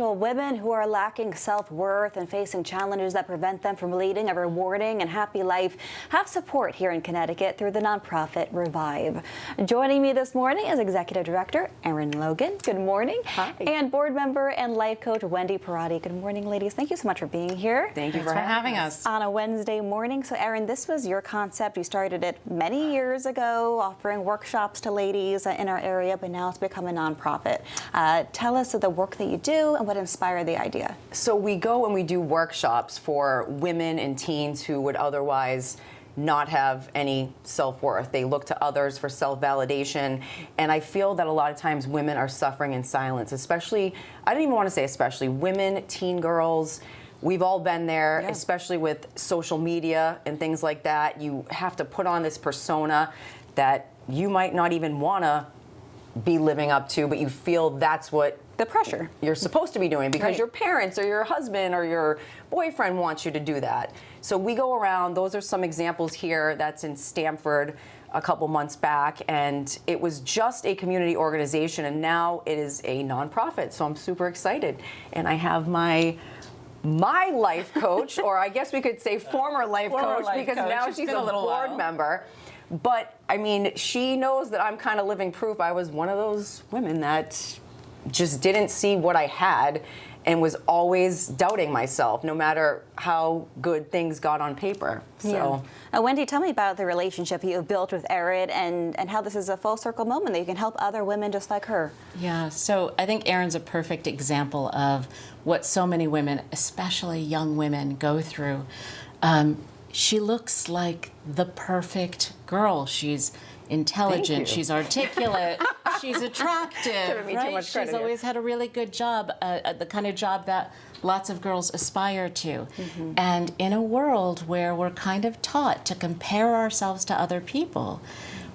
Women who are lacking self-worth and facing challenges that prevent them from leading a rewarding and happy life have support here in Connecticut through the nonprofit Revive. Joining me this morning is Executive Director Erin Logan. Good morning. Hi. And board member and life coach Wendy Parati. Good morning, ladies. Thank you so much for being here. Thank you for having us. On a Wednesday morning. So Erin, this was your concept. You started it many years ago, offering workshops to ladies in our area, but now it's become a nonprofit. Tell us of the work that you do and what inspired the idea. So we go and we do workshops for women and teens who would otherwise not have any self-worth. They look to others for self-validation. And I feel that a lot of times women are suffering in silence, especially, I don't even want to say especially, women, teen girls. We've all been there, especially with social media and things like that. You have to put on this persona that you might not even want to be living up to, but you feel that's what the pressure you're supposed to be doing because your parents or your husband or your boyfriend wants you to do that. So we go around. Those are some examples here. That's in Stamford a couple months back, and it was just a community organization, and now it is a nonprofit. So I'm super excited, and I have my life coach, or I guess we could say former life coach, because now she's a board member. But I mean, she knows that I'm kind of living proof. I was one of those women that just didn't see what I had and was always doubting myself, no matter how good things got on paper. So, Wendy, tell me about the relationship you've built with Erin and how this is a full circle moment that you can help other women just like her. Yeah, so I think Erin's a perfect example of what so many women, especially young women, go through. She looks like the perfect girl. She's intelligent, she's articulate, she's attractive, right? She's always had a really good job, the kind of job that lots of girls aspire to. And in a world where we're kind of taught to compare ourselves to other people,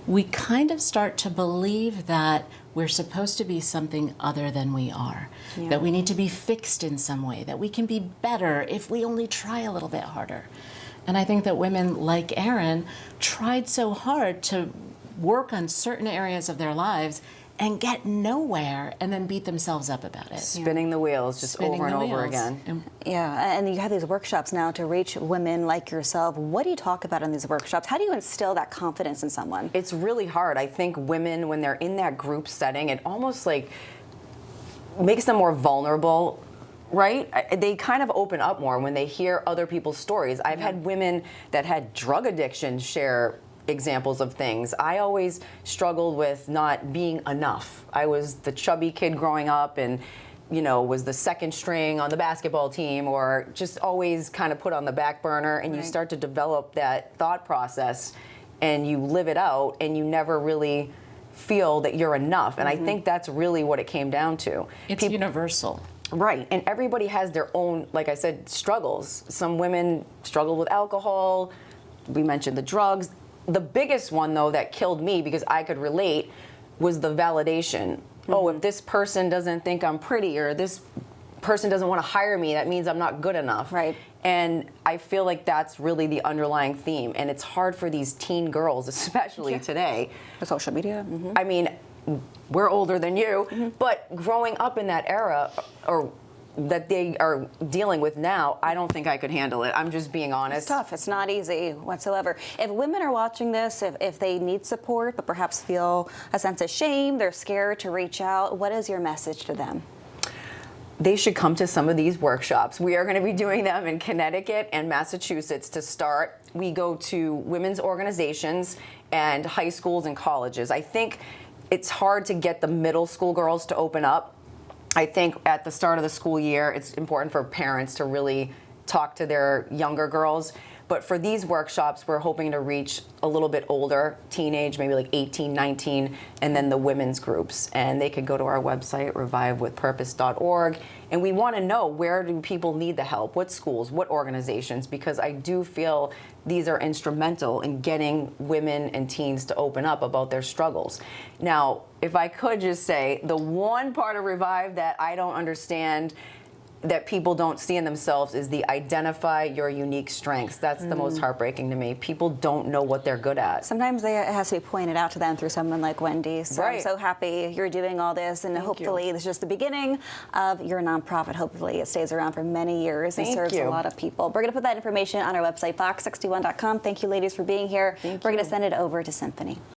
we kind of start to believe that we're supposed to be something other than we are, that we need to be fixed in some way, that we can be better if we only try a little bit harder. And I think that women like Erin tried so hard to work on certain areas of their lives and get nowhere and then beat themselves up about it. Spinning the wheels just over and over again. And you have these workshops now to reach women like yourself. What do you talk about in these workshops? How do you instill that confidence in someone? It's really hard. I think women, when they're in that group setting, it almost like makes them more vulnerable. Right? They kind of open up more when they hear other people's stories. I've had women that had drug addiction share examples of things. I always struggled with not being enough. I was the chubby kid growing up and, you know, was the second string on the basketball team, or just always kind of put on the back burner, and you start to develop that thought process and you live it out and you never really feel that you're enough. And I think that's really what it came down to. It's universal. Right, and everybody has their own, like I said, struggles. Some women struggle with alcohol. We mentioned the drugs. The biggest one, though, that killed me because I could relate was the validation. Oh, if this person doesn't think I'm pretty, or this person doesn't want to hire me, that means I'm not good enough. Right. And I feel like that's really the underlying theme. And it's hard for these teen girls, especially today. The social media. I mean, we're older than you, but growing up in that era, or that they are dealing with now, I don't think I could handle it. I'm just being honest. It's tough. It's not easy whatsoever. If women are watching this, if they need support but perhaps feel a sense of shame, they're scared to reach out, what is your message to them? They should come to some of these workshops. We are going to be doing them in Connecticut and Massachusetts to start. We go to women's organizations and high schools and colleges. I think it's hard to get the middle school girls to open up. I think at the start of the school year, it's important for parents to really talk to their younger girls. But for these workshops, we're hoping to reach a little bit older, teenage, maybe like 18, 19, and then the women's groups. And they could go to our website, revivewithpurpose.org. And we want to know, where do people need the help? What schools, what organizations? Because I do feel these are instrumental in getting women and teens to open up about their struggles. Now, if I could just say, the one part of Revive that I don't understand that people don't see in themselves is the identify your unique strengths. That's the most heartbreaking to me. People don't know what they're good at. Sometimes it has to be pointed out to them through someone like Wendy. So I'm Right. so happy you're doing all this, and hopefully this is just the beginning of your nonprofit. Hopefully it stays around for many years and Thank serves you. a lot of people. We're going to put that information on our website, fox61.com. Thank you, ladies, for being here. Thank We're going you. to send it over to Symphony.